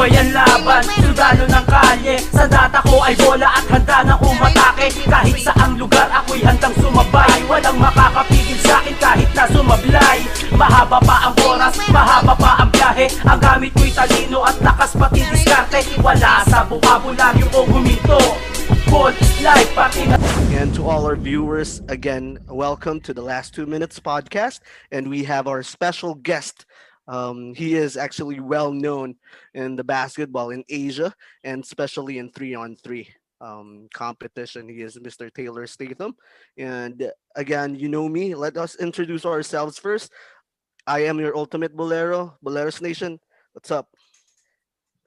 Buhay ang laban, sundalo ng kalye. Sa data ko ay bola at handa na umatake. Kahit saang lugar ako'y handang sumabay. Walang makakapigil sa'kin kahit na sumablay. Mahaba pa ang oras, mahaba pa ang biyahe. Ang gamit ko'y talino at lakas pati diskarte. Wala sa bukabularyo kong huminto. And to all our viewers, again, welcome to the Last 2 Minutes podcast. And we have our special guest. He is actually well known in the basketball in Asia and especially in 3-on-3 competition. He is Mr. Taylor Statham. And again, you know me. Let us introduce ourselves first. I am your ultimate bolero, Boleros Nation. What's up?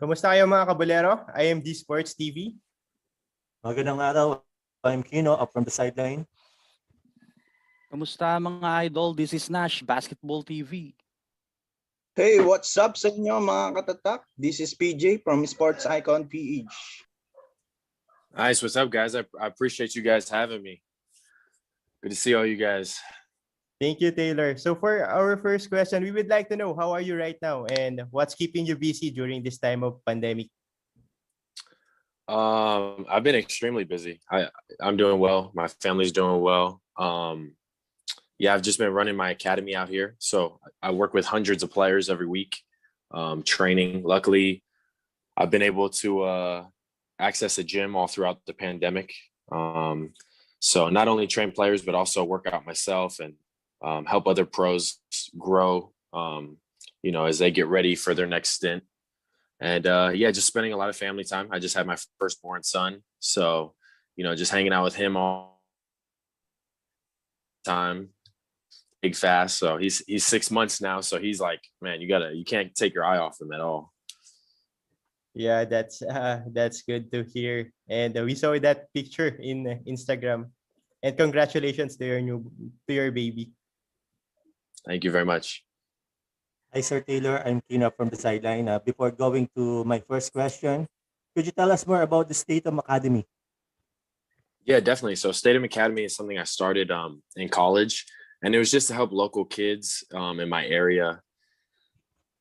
Kamusta kayo mga kabolero? I am D Sports TV. Magandang araw. I'm Kino, up from the sideline. Kamusta mga idol? This is Nash, Basketball TV. Hey, what's up sa inyo mga katatak? This is PJ from Sports Icon PH. Nice. What's up, guys? I appreciate you guys having me. Good to see all you guys. Thank you, Taylor. So for our first question, we would like to know how are you right now and what's keeping you busy during this time of pandemic? I've been extremely busy. I'm doing well. My family's doing well. Yeah, I've just been running my academy out here. So I work with hundreds of players every week, training. Luckily, I've been able to access a gym all throughout the pandemic. So not only train players, but also work out myself and help other pros grow, as they get ready for their next stint. And yeah, just spending a lot of family time. I just had my firstborn son. So, just hanging out with him all the time, big fast. So he's 6 months now. So he's like, man, you can't take your eye off him at all. Yeah, that's good to hear. And we saw that picture in Instagram. And congratulations to your baby. Thank you very much. Hi, Sir Taylor. I'm Kino from the sideline. Before going to my first question, could you tell us more about the Statham Academy? Yeah, definitely. So Statham Academy is something I started in college, and it was just to help local kids in my area.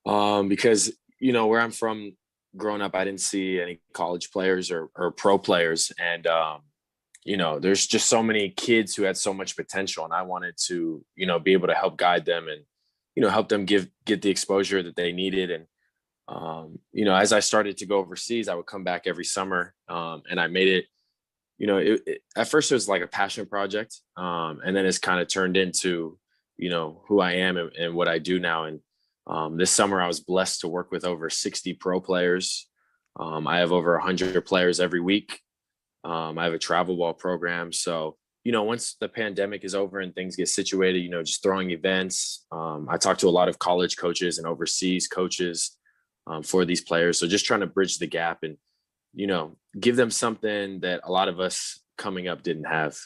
Because, where I'm from growing up, I didn't see any college players or pro players. And, there's just so many kids who had so much potential, and I wanted to, be able to help guide them and, help them get the exposure that they needed. And, as I started to go overseas, I would come back every summer and I made it, at first it was like a passion project. And then it's kind of turned into, who I am and what I do now. And this summer I was blessed to work with over 60 pro players. I have over 100 players every week. I have a travel ball program. So, once the pandemic is over and things get situated, just throwing events. I talk to a lot of college coaches and overseas coaches for these players. So just trying to bridge the gap and, give them something that a lot of us coming up didn't have.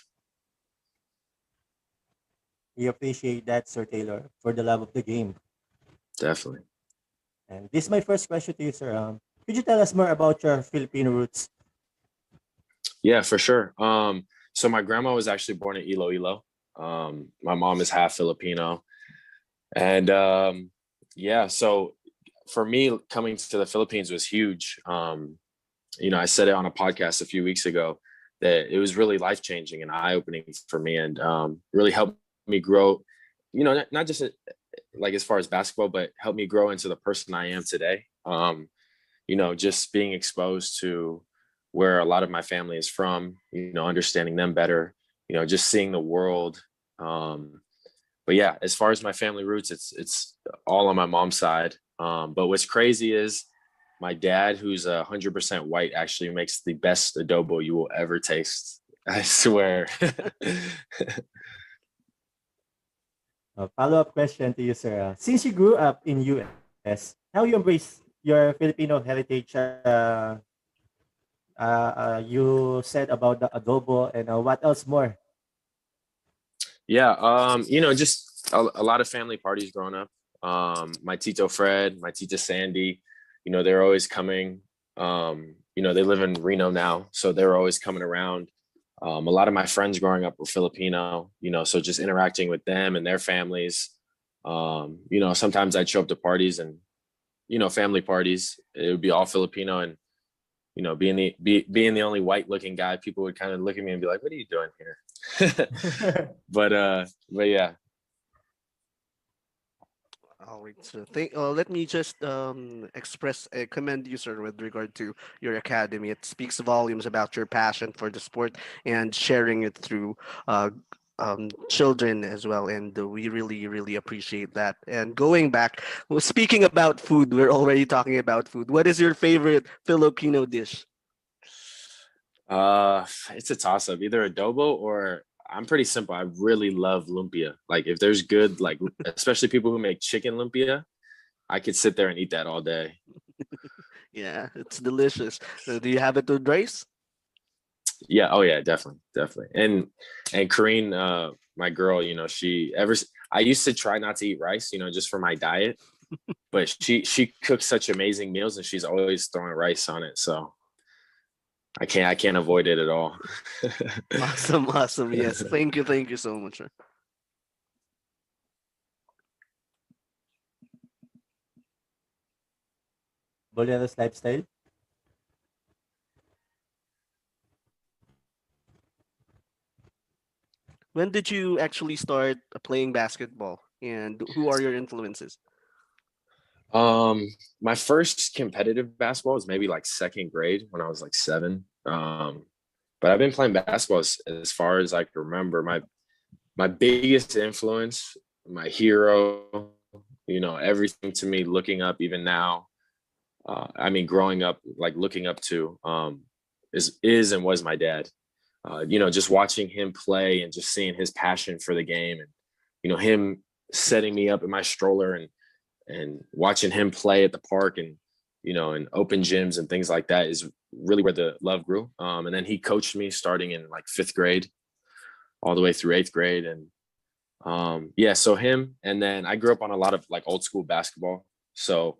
We appreciate that, Sir Taylor, for the love of the game. Definitely. And this is my first question to you, sir. Could you tell us more about your Filipino roots? Yeah, for sure. So my grandma was actually born in Iloilo. My mom is half Filipino. And yeah, so for me, coming to the Philippines was huge. I said it on a podcast a few weeks ago that it was really life-changing and eye-opening for me and really helped me grow, not just like as far as basketball, but helped me grow into the person I am today. Just being exposed to where a lot of my family is from, understanding them better, just seeing the world. But yeah, as far as my family roots, it's all on my mom's side. But what's crazy is my dad, who's 100% white, actually makes the best adobo you will ever taste. I swear. A follow-up question to you, sir. Since you grew up in US, how you embrace your Filipino heritage? You said about the adobo and what else more? Yeah, just a lot of family parties growing up. My Tito Fred, my Tita Sandy, they're always coming. They live in Reno now, so they're always coming around. A lot of my friends growing up were Filipino, so just interacting with them and their families. Sometimes I'd show up to parties and, family parties. It would be all Filipino, and being the only white looking guy, people would kind of look at me and be like, "What are you doing here?" But yeah. All right. So let me just express a commend you, sir, with regard to your academy. It speaks volumes about your passion for the sport and sharing it through children as well. And we really, really appreciate that. And going back, well, speaking about food, we're already talking about food. What is your favorite Filipino dish? It's a toss up, either adobo or I'm pretty simple. I really love lumpia. Like if there's good, like especially people who make chicken lumpia, I could sit there and eat that all day. Yeah, it's delicious. Do you have it with rice? Yeah. Oh yeah, definitely. And Karine, my girl, I used to try not to eat rice, just for my diet, but she cooks such amazing meals and she's always throwing rice on it. So I can't avoid it at all. Awesome, awesome. Yes, thank you so much, sir. Boleros lifestyle. When did you actually start playing basketball, and who are your influences? My first competitive basketball was maybe like second grade when I was like 7. But I've been playing basketball as far as I can remember. My biggest influence, my hero, everything to me, looking up even now. Growing up, like looking up to, is and was my dad. Just watching him play and just seeing his passion for the game, and him setting me up in my stroller and watching him play at the park and in open gyms and things like that is really where the love grew. And then he coached me starting in like 5th grade all the way through 8th grade. And so him. And then I grew up on a lot of like old school basketball. So,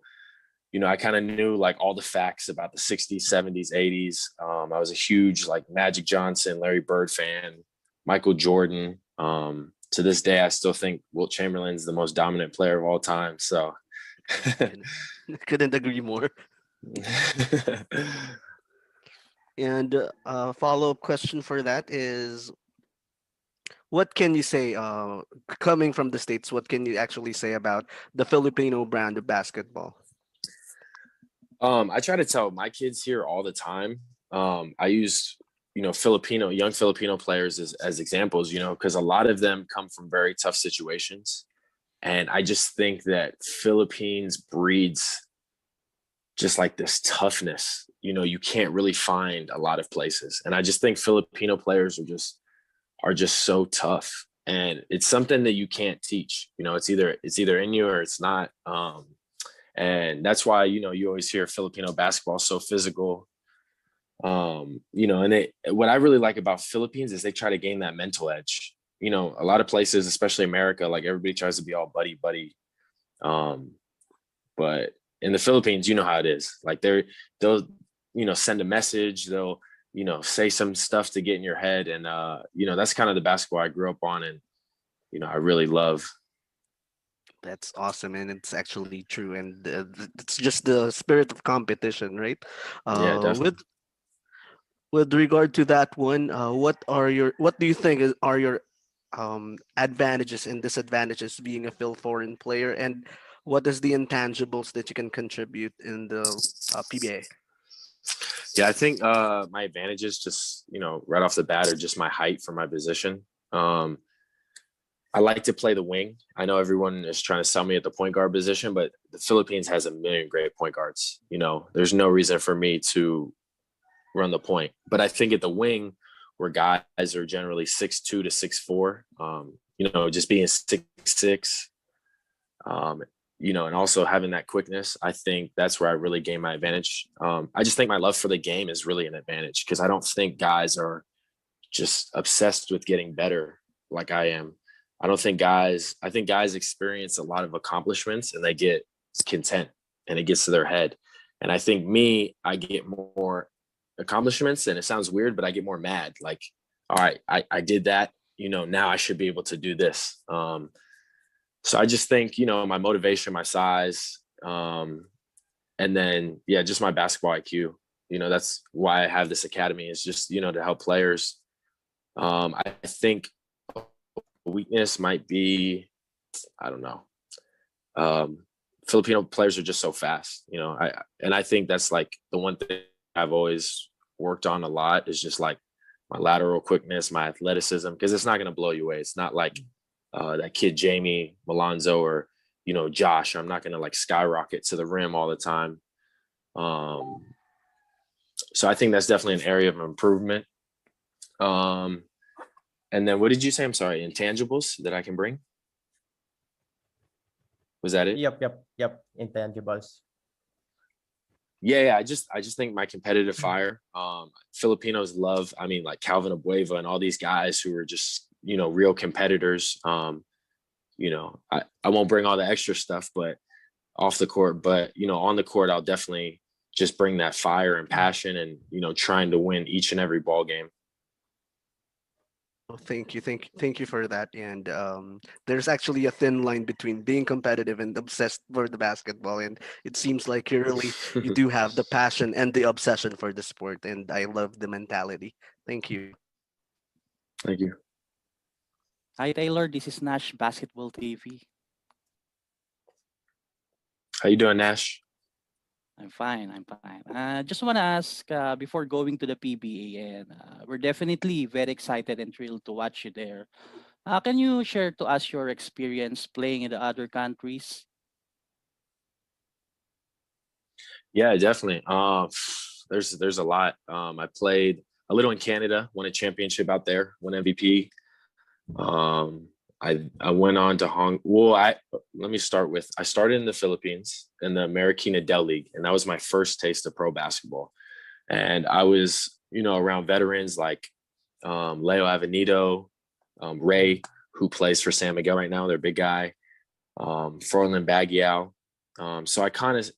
I kind of knew like all the facts about the 60s, 70s, 80s. I was a huge like Magic Johnson, Larry Bird fan, Michael Jordan. To this day, I still think Wilt Chamberlain's the most dominant player of all time. So Couldn't agree more. And a follow-up question for that is, what can you say, coming from the States, what can you actually say about the Filipino brand of basketball? I try to tell my kids here all the time. I use, young Filipino players as examples, because a lot of them come from very tough situations. And I just think that Philippines breeds just like this toughness, you can't really find a lot of places. And I just think Filipino players are just so tough. And it's something that you can't teach. It's either in you or it's not. And that's why, you always hear Filipino basketball so physical. And what I really like about Philippines is they try to gain that mental edge. A lot of places, especially America, like everybody tries to be all buddy. But in the Philippines, you know how it is. Like they'll send a message, they'll, say some stuff to get in your head. And, that's kind of the basketball I grew up on and, I really love. That's awesome, and it's actually true, and it's just the spirit of competition, right? Yeah, definitely. With regard to that one, what do you think are your advantages and disadvantages being a Phil foreign player, and what is the intangibles that you can contribute in the PBA? Yeah, I think my advantages just, right off the bat are just my height for my position. I like to play the wing. I know everyone is trying to sell me at the point guard position, but the Philippines has a million great point guards. There's no reason for me to run the point. But I think at the wing, where guys are generally 6'2" to 6'4", just being 6'6", and also having that quickness, I think that's where I really gain my advantage. I just think my love for the game is really an advantage because I don't think guys are just obsessed with getting better like I am. I think guys experience a lot of accomplishments and they get content and it gets to their head. And I think I get more accomplishments and it sounds weird, but I get more mad. Like, all right, I did that, now I should be able to do this. So I just think, my motivation, my size, and then yeah, just my basketball IQ. You know, that's why I have this academy, is just, you know, to help players. I think weakness might be, I don't know. Filipino players are just so fast, you know. I think that's like the one thing I've always worked on a lot, is just like my lateral quickness, my athleticism, because it's not going to blow you away. It's not like that kid Jamie Malonzo or, you know, Josh. I'm not going to like skyrocket to the rim all the time. So I think that's definitely an area of improvement. And then what did you say? I'm sorry, intangibles that I can bring? Was that it? Yep. Intangibles. Yeah. I just think my competitive fire. Filipinos love, I mean, like Calvin Abueva and all these guys who are just, you know, real competitors. You know, I won't bring all the extra stuff, but off the court, but you know, on the court, I'll definitely just bring that fire and passion, and you know, trying to win each and every ball game. Well, thank you for that. And there's actually a thin line between being competitive and obsessed for the basketball. And it seems like you do have the passion and the obsession for the sport. And I love the mentality. Thank you. Thank you. Hi Taylor, this is Nash Basketball TV. How you doing, Nash? I'm fine. Just want to ask before going to the PBA, and we're definitely very excited and thrilled to watch you there. Can you share to us your experience playing in the other countries? Yeah, definitely. There's a lot. I played a little in Canada, won a championship out there, won MVP. I went on to let me start with, I started in the Philippines in the Marikina Del League, and that was my first taste of pro basketball. And I was, you know, around veterans like Leo Avenido, Ray, who plays for San Miguel right now, they're a big guy, Froland Baguiao. So I kind of,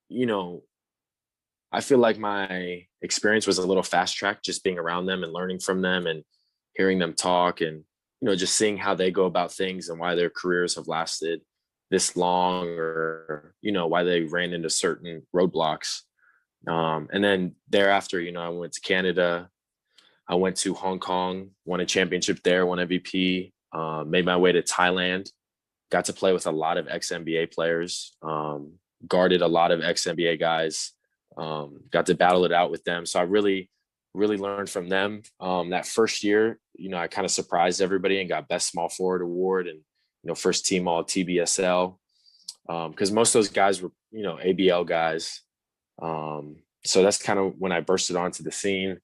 you know, I feel like my experience was a little fast track, just being around them and learning from them and hearing them talk, and you know, just seeing how they go about things and why their careers have lasted this long, or, you know, why they ran into certain roadblocks. And then thereafter, you know, I went to Canada, I went to Hong Kong, won a championship there, won MVP, made my way to Thailand, got to play with a lot of ex-NBA players, guarded a lot of ex-NBA guys, got to battle it out with them. So I really learned from them. That first year, you know, I kind of surprised everybody and got best small forward award, and, you know, first team all TBSL. Cause most of those guys were, you know, ABL guys. So that's kind of when I bursted onto the scene.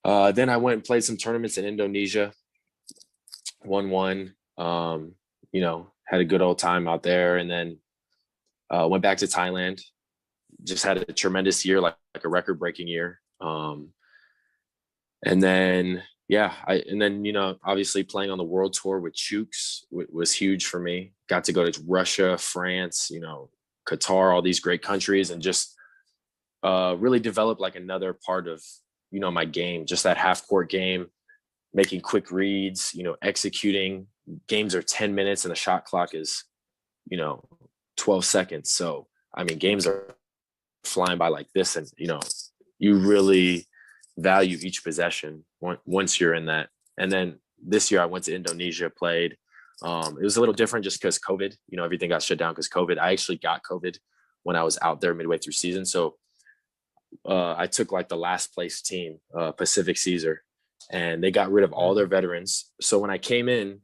Then I went and played some tournaments in Indonesia, won one, you know, had a good old time out there. And then went back to Thailand, just had a tremendous year, like a record breaking year. And then, you know, obviously playing on the world tour with Chooks was huge for me. Got to go to Russia, France, you know, Qatar, all these great countries, and just really develop like another part of, you know, my game, just that half court game, making quick reads, you know, executing. Games are 10 minutes and the shot clock is, you know, 12 seconds. So, I mean, games are flying by like this, and, you know, you really value each possession once you're in that. And then this year I went to Indonesia, played. It was a little different just because COVID, you know, everything got shut down because COVID. I actually got COVID when I was out there midway through season. So I took like the last place team, Pacific Caesar, and they got rid of all their veterans. So when I came in,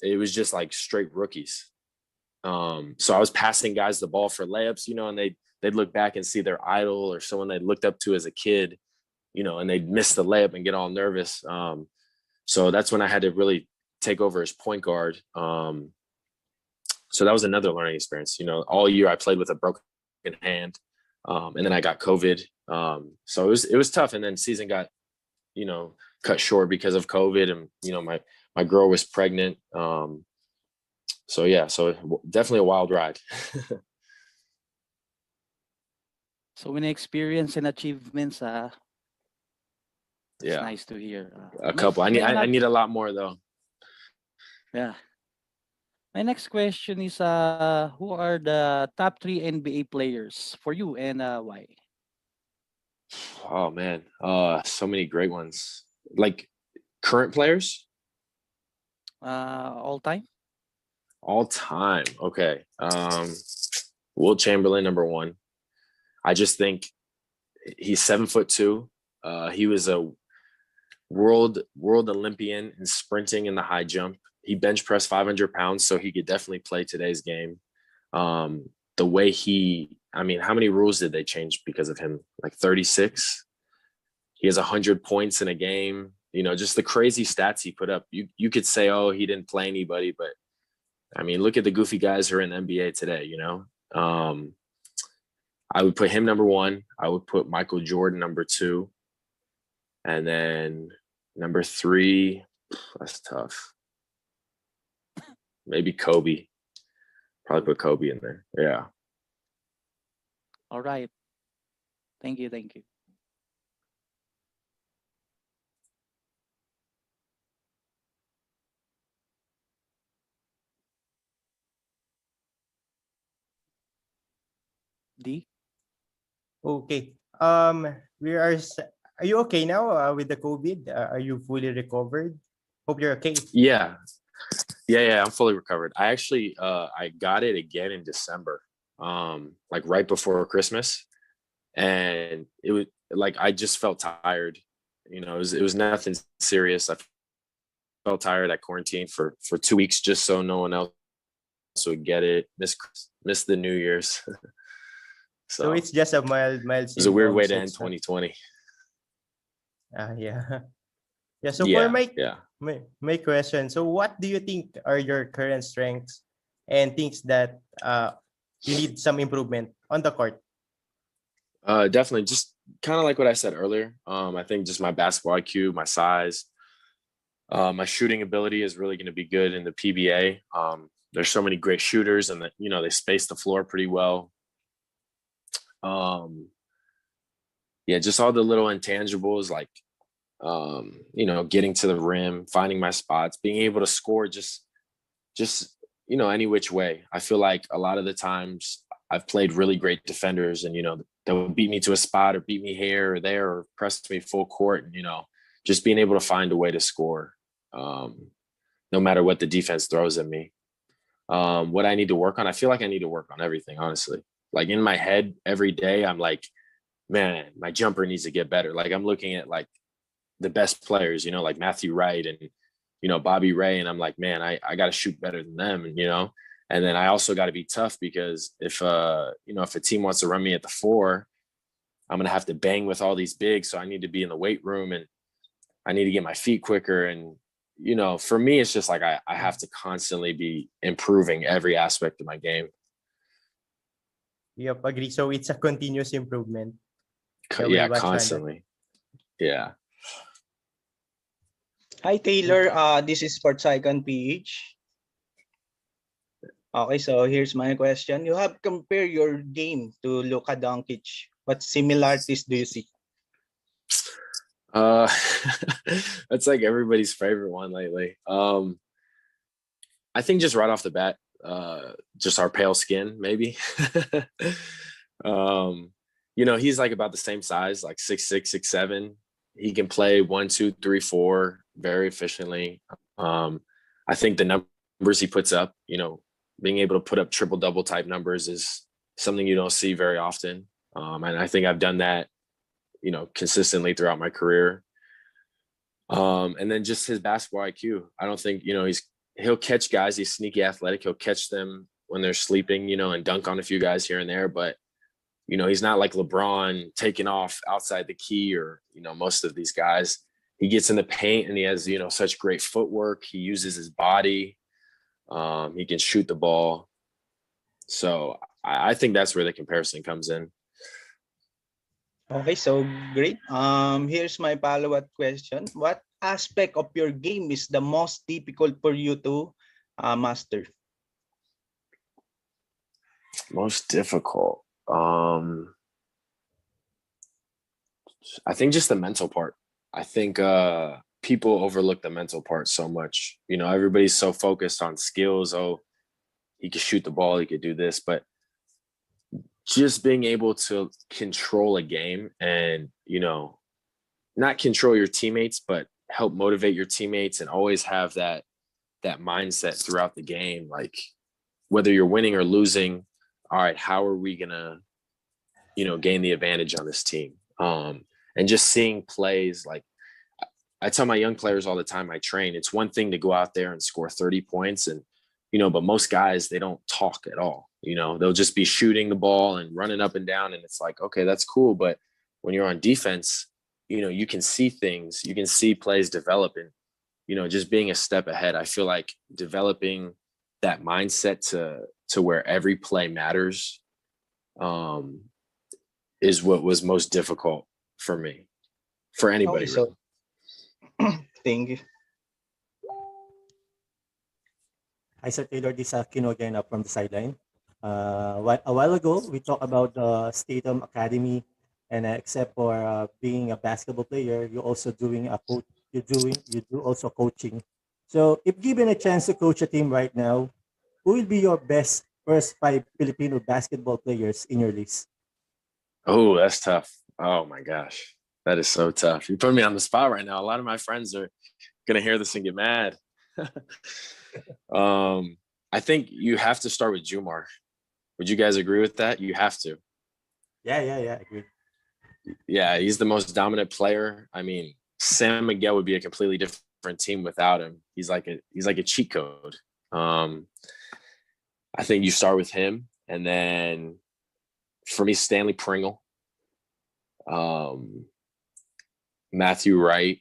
it was just like straight rookies. So I was passing guys the ball for layups, you know, and they'd look back and see their idol or someone they looked up to as a kid, you know, and they'd miss the layup and get all nervous. So that's when I had to really take over as point guard. So that was another learning experience. You know, all year I played with a broken hand, and then I got COVID. So it was tough. And then season got, you know, cut short because of COVID, and, you know, my girl was pregnant. So yeah, so definitely a wild ride. So many experience and achievements. It's Yeah, nice to hear. a couple. I need a lot more though. Yeah. My next question is, who are the top 3 NBA players for you and why? Oh man, so many great ones. Like current players, All time? all time. Okay. Will Chamberlain, number one. I just think he's 7'2". He was a world Olympian in sprinting in the high jump. He bench pressed 500 pounds, so he could definitely play today's game. The way I mean, how many rules did they change because of him? Like 36. He has 100 points in a game. You know, just the crazy stats he put up. You could say, oh, he didn't play anybody, but I mean, look at the goofy guys who are in the NBA today. You know, I would put him number one. I would put Michael Jordan number two, and then number three. That's tough. Maybe Kobe. Probably put Kobe in there. Yeah. All right. Thank you. Thank you. D? Okay. We are. Are you okay now with the COVID? Are you fully recovered? Hope you're okay. Yeah. Yeah. I'm fully recovered. I actually, I got it again in December, like right before Christmas, and it was like I just felt tired. You know, it was nothing serious. I felt tired at quarantine for 2 weeks just so no one else would get it. Miss the New Year's. So it's just a mild. It was a weird way to symptoms. end 2020. Yeah. Yeah. So Yeah, for my yeah. my question, so what do you think are your current strengths and things that you need some improvement on the court? Definitely, just kind of like what I said earlier. I think just my basketball IQ, my size, my shooting ability is really going to be good in the PBA. There's so many great shooters, and they space the floor pretty well. Yeah, just all the little intangibles like getting to the rim, finding my spots, being able to score just any which way. I feel like a lot of the times I've played really great defenders, and they'll beat me to a spot or beat me here or there or press me full court, and just being able to find a way to score, no matter what the defense throws at me. What I need to work on, I feel like I need to work on everything, honestly. Like in my head every day, I'm like, man, my jumper needs to get better. Like I'm looking at like the best players, like Matthew Wright and, Bobby Ray. And I'm like, man, I got to shoot better than them. And then I also got to be tough because if a team wants to run me at the 4, I'm going to have to bang with all these bigs. So I need to be in the weight room and I need to get my feet quicker. And, for me, it's just like, I have to constantly be improving every aspect of my game. Yep, agree. So it's a continuous improvement. Yeah, constantly. Yeah. Hi Taylor, this is Sports Icon PH. Okay, so here's my question. You have compared your game to Luka Doncic. What similarities do you see? That's like everybody's favorite one lately. I think just right off the bat, just our pale skin, maybe. He's like about the same size, like 6'6", 6'7". He can play 1, 2, 3, 4 very efficiently. I think the numbers he puts up, being able to put up triple double type numbers is something you don't see very often. And I think I've done that, consistently throughout my career. And then just his basketball IQ. I don't think, he'll catch guys. He's sneaky athletic. He'll catch them when they're sleeping, and dunk on a few guys here and there. But, he's not like LeBron taking off outside the key or, most of these guys. He gets in the paint and he has, such great footwork. He uses his body. He can shoot the ball. So I think that's where the comparison comes in. Okay, so great. Here's my follow-up question. What aspect of your game is the most difficult for you to master? Most difficult. I think just the mental part. I think people overlook the mental part so much. Everybody's so focused on skills. Oh, he could shoot the ball, he could do this, but just being able to control a game and, you know, not control your teammates, but help motivate your teammates and always have that mindset throughout the game. Like whether you're winning or losing, all right, how are we gonna, you know, gain the advantage on this team? And just seeing plays, like I tell my young players all the time I train, it's one thing to go out there and score 30 points and, you know, but most guys, they don't talk at all. You know, they'll just be shooting the ball and running up and down. And it's like, okay, that's cool. But when you're on defense, you know, you can see things, you can see plays developing, you know, just being a step ahead. I feel like developing that mindset to where every play matters is what was most difficult for me, for anybody. Okay, so thank you. Hi, Sir Taylor. This is Kino again from the sideline. A while ago, we talked about the Statham Academy, and except for being a basketball player, you're also doing a coach. You do also coaching. So, if given a chance to coach a team right now, who will be your best first 5 Filipino basketball players in your list? Oh, that's tough. Oh my gosh, that is so tough. You put me on the spot right now. A lot of my friends are gonna hear this and get mad. I think you have to start with Jumar. Would you guys agree with that? You have to. Yeah, I agree. Yeah, he's the most dominant player. I mean, Sam Miguel would be a completely different team without him. He's like a cheat code. I think you start with him, and then for me, Stanley Pringle, Matthew Wright,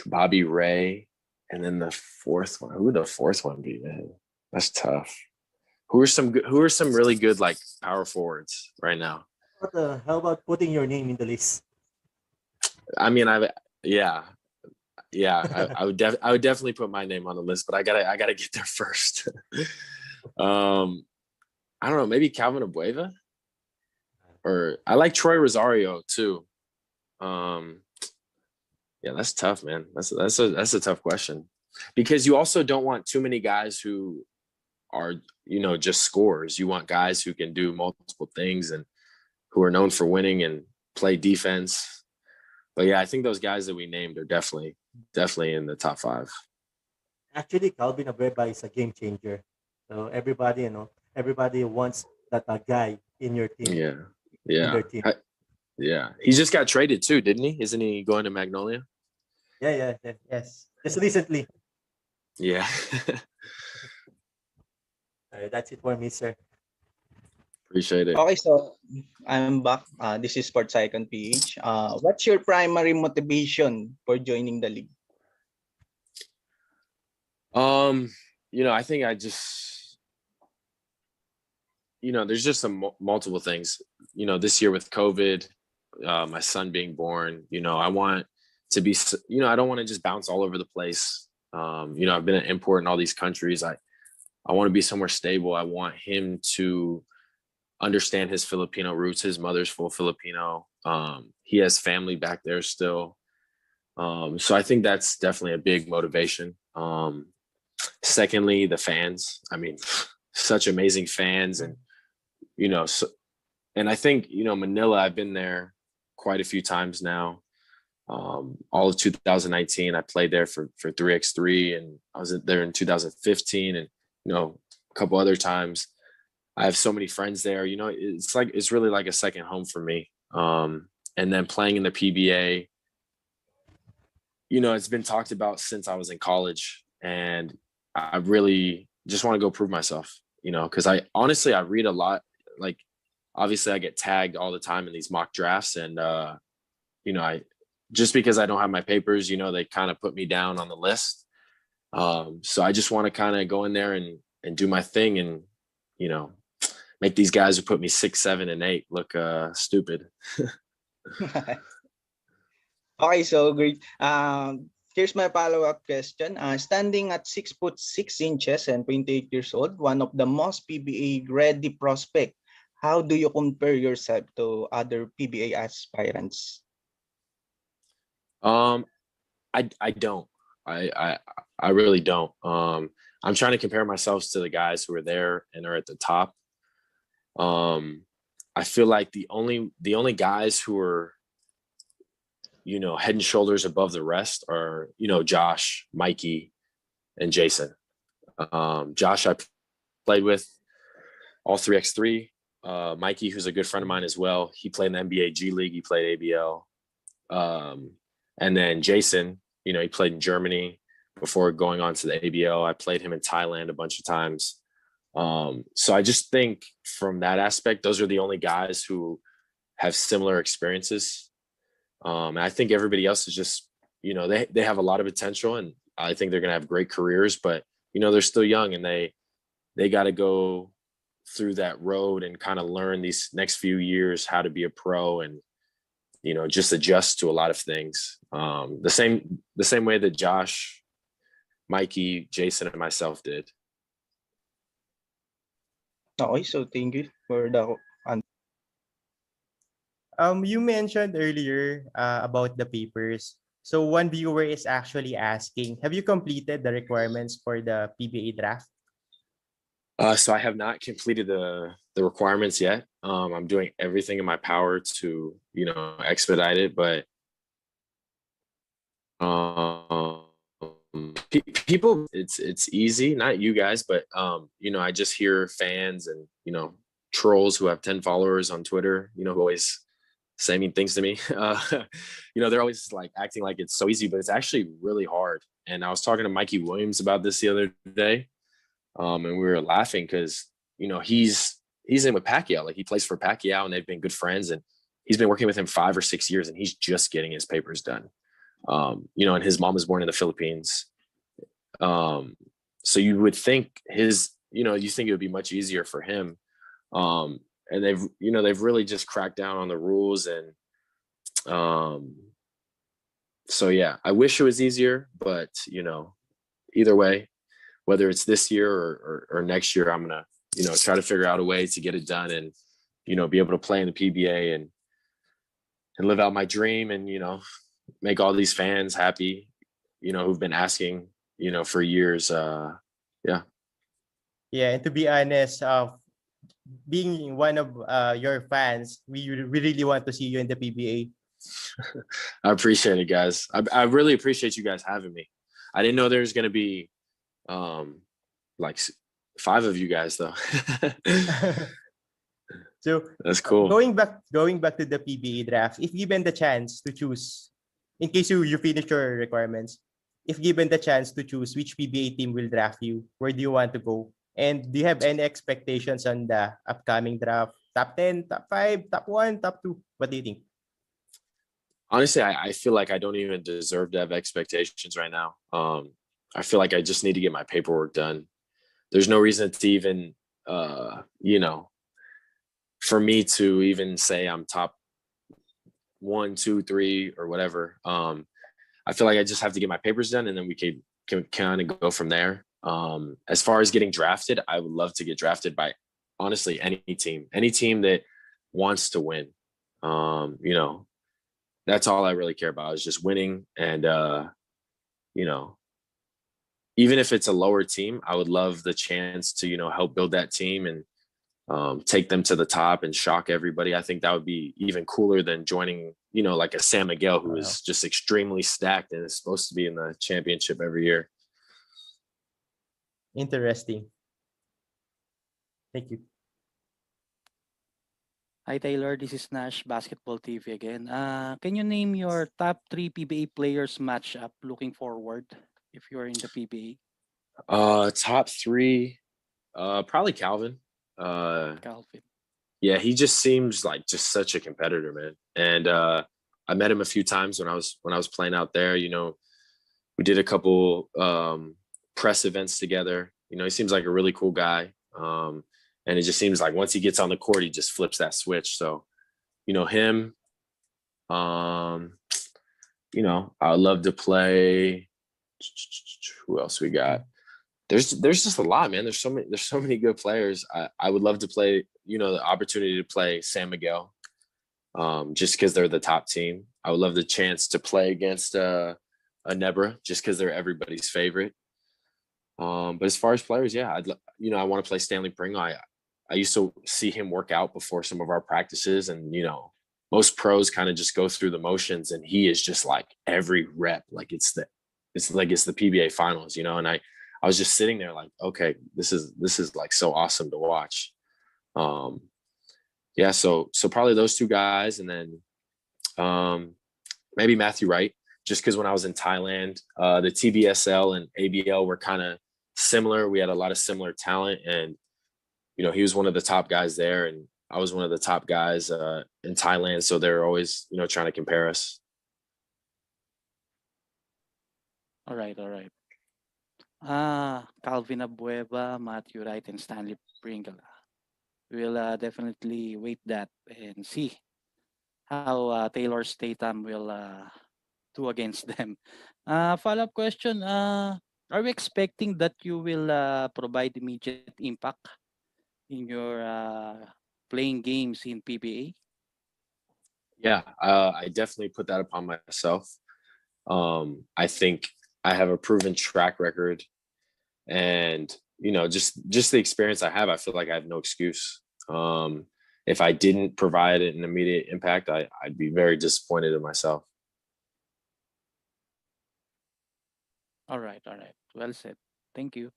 Bobby Ray, and then the fourth one. Who would the fourth one be, man? That's tough. Who are some really good like power forwards right now? How about putting your name in the list? I mean, I would definitely put my name on the list, but I gotta get there first. I don't know, maybe Calvin Abueva, or I like Troy Rosario too. Yeah, that's tough, man. That's a tough question, because you also don't want too many guys who are, you know, just scorers. You want guys who can do multiple things and who are known for winning and play defense. But yeah, I think those guys that we named are definitely in the top 5. Actually, Calvin Abueva is a game changer. So everybody wants that guy in your team. Yeah. In their team. Yeah. He just got traded too, didn't he? Isn't he going to Magnolia? Yeah. Yes. Just recently. Yeah. That's it for me, sir. Appreciate it. Okay, so I'm back. This is Sports Icon PH. What's your primary motivation for joining the league? You know, I think there's just some multiple things. You know, this year with COVID, my son being born, you know, I want to be, you know, I don't want to just bounce all over the place. You know, I've been an import in all these countries. I want to be somewhere stable. I want him to understand his Filipino roots. His mother's full Filipino. He has family back there still. So I think that's definitely a big motivation. Secondly, the fans. I mean, such amazing fans, and you know, and I think, you know, Manila, I've been there quite a few times now. All of 2019, I played there for 3x3, and I was there in 2015, and you know, a couple other times. I have so many friends there. You know, it's really like a second home for me. And then playing in the PBA, you know, it's been talked about since I was in college, and I really just want to go prove myself. You know, because I read a lot. Like, obviously, I get tagged all the time in these mock drafts, and you know, just because I don't have my papers, you know, they kind of put me down on the list. So I just want to kind of go in there and do my thing, and you know, make these guys who put me 6, 7, and 8 look stupid. Okay, so great. Here's my follow-up question. Standing at 6'6" and 28 years old, one of the most PBA ready prospect, how do you compare yourself to other PBA aspirants? I don't. I really don't. I'm trying to compare myself to the guys who are there and are at the top. I feel like the only guys who are, you know, head and shoulders above the rest are, you know, Josh, Mikey, and Jason. Josh, I played with all 3x3. Mikey, who's a good friend of mine as well, he played in the NBA G League. He played ABL. And then Jason, you know, he played in Germany before going on to the ABL. I played him in Thailand a bunch of times. So I just think from that aspect, those are the only guys who have similar experiences. And I think everybody else is just, you know, they have a lot of potential, and I think they're going to have great careers, but, you know, they're still young, and they got to go through that road and kind of learn these next few years how to be a pro and, you know, just adjust to a lot of things. The same way that Josh, Mikey, Jason, and myself did. Okay, so thank you for the You mentioned earlier about the papers. So one viewer is actually asking, have you completed the requirements for the PBA draft? So I have not completed the requirements yet. I'm doing everything in my power to, you know, expedite it, but people, it's easy. Not you guys, but you know, I just hear fans and, you know, trolls who have 10 followers on Twitter, you know, who always say mean things to me. You know, they're always like acting like it's so easy, but it's actually really hard. And I was talking to Mikey Williams about this the other day. And we were laughing because, you know, he's in with Pacquiao. Like, he plays for Pacquiao, and they've been good friends, and he's been working with him 5 or 6 years, and he's just getting his papers done. You know, and his mom was born in the Philippines. So you would think you think it would be much easier for him. And they've really just cracked down on the rules. And so, yeah, I wish it was easier, but, you know, either way, whether it's this year or next year, I'm going to, you know, try to figure out a way to get it done and, you know, be able to play in the PBA and live out my dream and, you know, make all these fans happy, you know, who've been asking, you know, for years. Yeah. Yeah, and to be honest, being one of your fans, we really want to see you in the PBA. I appreciate it, guys. I really appreciate you guys having me. I didn't know there was going to be like 5 of you guys, though. So that's cool. Going back to the PBA draft, if given the chance to choose, in case you finish your requirements, if given the chance to choose which PBA team will draft you, where do you want to go? And do you have any expectations on the upcoming draft? Top 10, top 5, top 1, top 2? What do you think? Honestly, I feel like I don't even deserve to have expectations right now. I feel like I just need to get my paperwork done. There's no reason to even, you know, for me to even say I'm top 1, 2, 3, or whatever. I feel like I just have to get my papers done, and then we can kind of go from there. As far as getting drafted, I would love to get drafted by, honestly, any team that wants to win. You know, that's all I really care about, is just winning. And, you know, even if it's a lower team, I would love the chance to, you know, help build that team and take them to the top and shock everybody. I think that would be even cooler than joining, you know, like a San Miguel, who is just extremely stacked and is supposed to be in the championship every year. Interesting. Thank you. Hi Taylor, this is Nash, Basketball TV again. Can you name your top 3 PBA players matchup looking forward if you're in the PBA? Top 3, probably Calvin. Calvin. Yeah, he just seems like just such a competitor, man. And I met him a few times when I was playing out there. You know, we did a couple press events together. You know, he seems like a really cool guy. And it just seems like once he gets on the court, he just flips that switch. So, you know, him, you know, I would love to play. Who else we got? There's just a lot, man. There's so many good players. I would love to play, you know, the opportunity to play San Miguel, just because they're the top team. I would love the chance to play against a Nebra, just because they're everybody's favorite. But as far as players, yeah, I want to play Stanley Pringle. I used to see him work out before some of our practices, and most pros kind of just go through the motions, and he is just like every rep, like it's the PBA finals, and I was just sitting there like, okay, this is like so awesome to watch. Yeah, so probably those two guys, and then maybe Matthew Wright, just because when I was in Thailand, the TBSL and ABL were kind of similar. We had a lot of similar talent, and he was one of the top guys there, and I was one of the top guys in Thailand. So they're always trying to compare us. All right. Calvin Abueva, Matthew Wright, and Stanley Pringle. We'll definitely wait that and see how Taylor Statham will do against them. Follow-up question. Are we expecting that you will provide immediate impact in your playing games in PBA? Yeah, I definitely put that upon myself. I think I have a proven track record, and just the experience I have, I feel like I have no excuse. If I didn't provide an immediate impact, I'd be very disappointed in myself. All right. Well said. Thank you.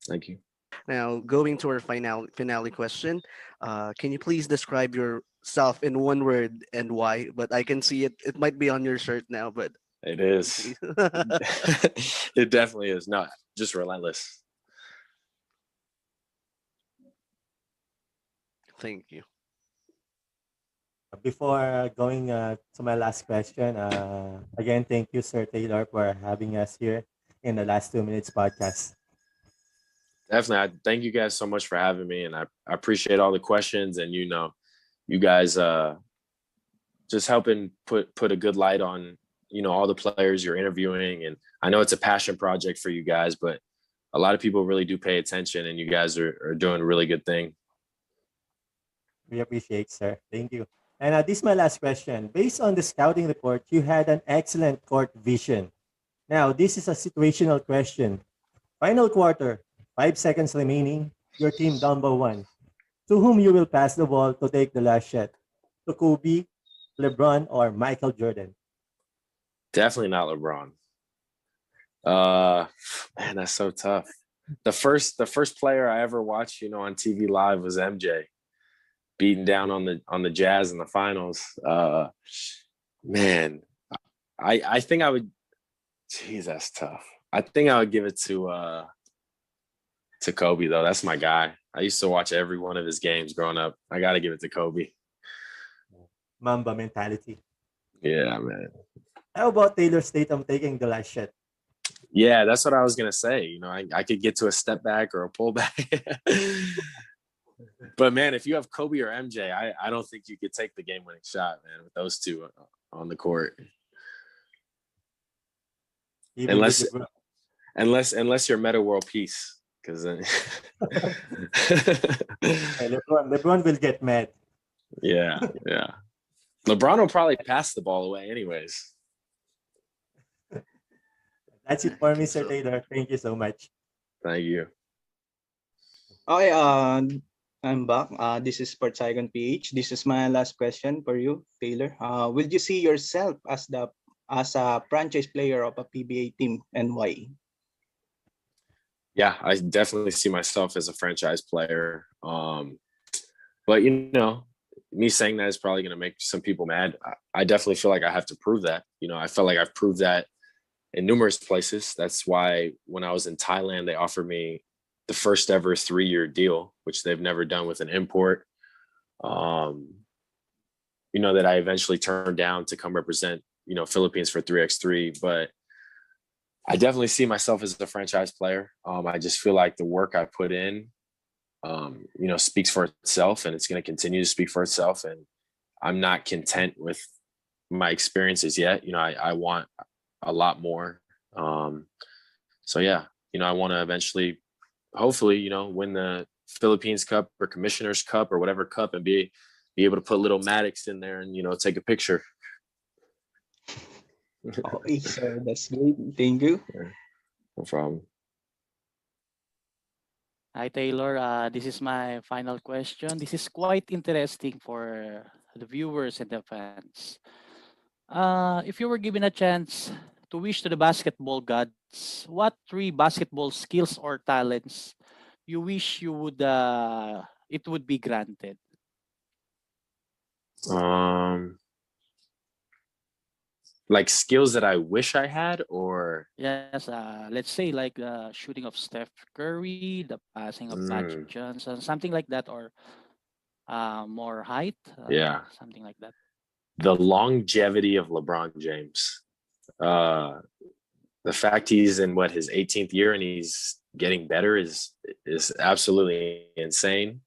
Thank you. Now, going to our finale question, can you please describe yourself in one word and why? But I can see it. It might be on your shirt now, but it is. It definitely is. No, just relentless. Thank you. Before going to my last question, again, thank you, Sir Taylor, for having us here in the Last 2 Minutes podcast. Definitely. I thank you guys so much for having me, and I appreciate all the questions, and you guys just helping put a good light on all the players you're interviewing. And I know it's a passion project for you guys, but a lot of people really do pay attention, and you guys are doing a really good thing. We appreciate, sir. Thank you. And this is my last question. Based on the scouting report, you had an excellent court vision. Now, this is a situational question. Final quarter, 5 seconds remaining, your team down by 1. To whom you will pass the ball to take the last shot? To Kobe, LeBron, or Michael Jordan? Definitely not LeBron. Man, that's so tough. The first player I ever watched, on TV live was MJ, beating down on the Jazz in the finals. Man, I think I would. Geez, that's tough. I think I would give it to Kobe, though. That's my guy. I used to watch every one of his games growing up. I got to give it to Kobe. Mamba mentality. Yeah, man. How about Taylor Statham taking the last shot? Yeah, that's what I was gonna say. I could get to a step back or a pullback. But man, if you have Kobe or MJ, I don't think you could take the game-winning shot, man, with those two on the court. Unless you're Meta World Peace, because then LeBron will get mad. Yeah. LeBron will probably pass the ball away anyways. That's it for me, Sir Taylor. Thank you so much. Thank you. Okay, I'm back. This is Sports Icon PH. This is my last question for you, Taylor. Will you see yourself as a franchise player of a PBA team, and why? Yeah, I definitely see myself as a franchise player. But me saying that is probably going to make some people mad. I definitely feel like I have to prove that. I felt like I've proved that in numerous places. That's why when I was in Thailand, they offered me the first ever 3-year deal, which they've never done with an import. That I eventually turned down to come represent, Philippines for 3x3. But I definitely see myself as a franchise player. I just feel like the work I put in, speaks for itself, and it's going to continue to speak for itself. And I'm not content with my experiences yet. I want a lot more. So yeah, I want to eventually, hopefully, win the Philippines Cup or Commissioner's Cup or whatever cup, and be able to put little Maddox in there and take a picture. Okay, so that's great. Thank you. No problem. Hi, Taylor. This is my final question. This is quite interesting for the viewers and the fans. If you were given a chance to wish to the basketball gods, what three basketball skills or talents you wish you would it would be granted? Um, like skills that I wish I had, or Yes, let's say like the shooting of Steph Curry, the passing of Magic mm, Johnson, something like that, or more height, yeah, something like that. the longevity of LeBron James. Uh, the fact he's in what his 18th year and he's getting better is absolutely insane.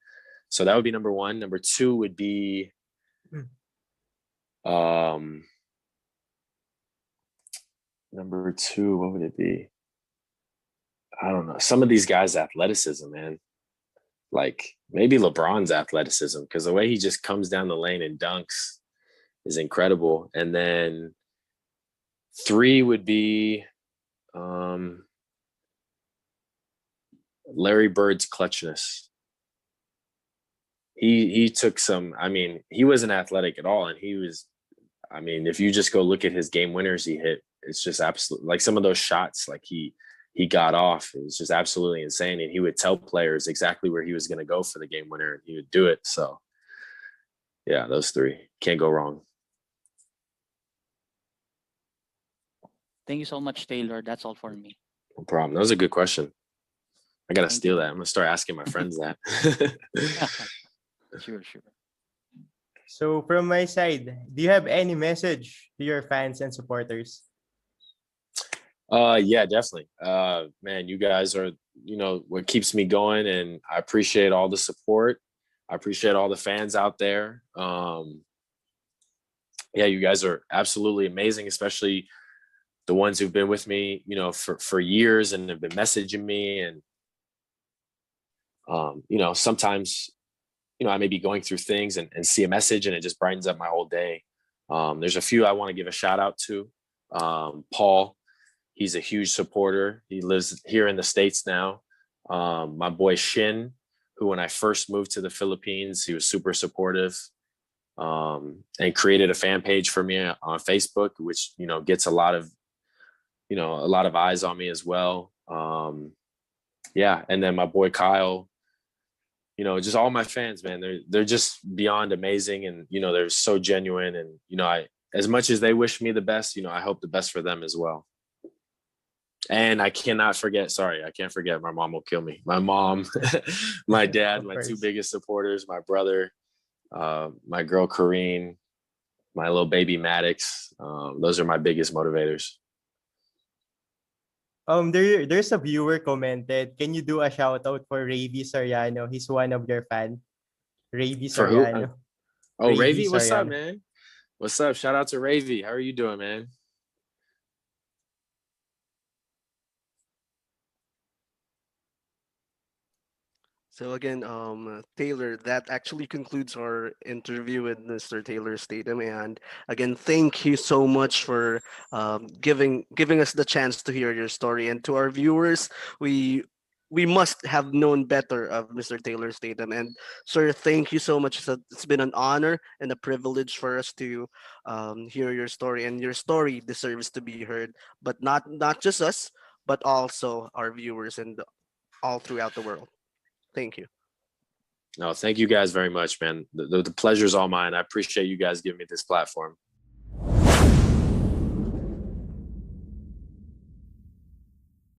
So that would be number one. Number two would be um number two, what would it be? I don't know. Some of these guys' athleticism, man. Like maybe LeBron's athleticism, because the way he just comes down the lane and dunks is incredible. And then three would be Larry Bird's clutchness. He took some, I mean, he wasn't athletic at all. And he was, I mean, if you just go look at his game winners he hit, it's just absolute, like some of those shots like he got off, it was just absolutely insane. And he would tell players exactly where he was going to go for the game winner and he would do it. So yeah, those three can't go wrong. Thank you so much, Taylor. That's all for me. No problem. That was a good question. I gotta Thank steal you. that. I'm gonna start asking my friends that. Sure, sure. So from my side, do you have any message to your fans and supporters? Yeah, definitely. Man, you guys are, what keeps me going, and I appreciate all the support. I appreciate all the fans out there. Yeah, you guys are absolutely amazing, especially the ones who've been with me, for years and have been messaging me. And, sometimes, I may be going through things and see a message and it just brightens up my whole day. There's a few I want to give a shout out to. Paul, he's a huge supporter. He lives here in the States now. My boy Shin, who when I first moved to the Philippines, he was super supportive, and created a fan page for me on Facebook, which, gets a lot of eyes on me as well. Yeah. And then my boy Kyle, just all my fans, man, they're just beyond amazing. And, they're so genuine. And, as much as they wish me the best, I hope the best for them as well. And I can't forget, my mom will kill me. My mom, my dad, my two biggest supporters, my brother, my girl, Corrine, my little baby Maddox. Those are my biggest motivators. There's a viewer commented. Can you do a shout out for Ravi Soriano? He's one of your fans. Ravi For who? Soriano. Oh, Ravi, Ravi what's up, Soriano. man? What's up? Shout out to Ravi. How are you doing, man? So again, Taylor, that actually concludes our interview with Mr. Taylor Statham. And again, thank you so much for giving us the chance to hear your story. And to our viewers, we must have known better of Mr. Taylor Statham. And sir, thank you so much. It's been an honor and a privilege for us to hear your story. And your story deserves to be heard, but not just us, but also our viewers and all throughout the world. Thank you. No, thank you guys very much, man. The pleasure's all mine. I appreciate you guys giving me this platform.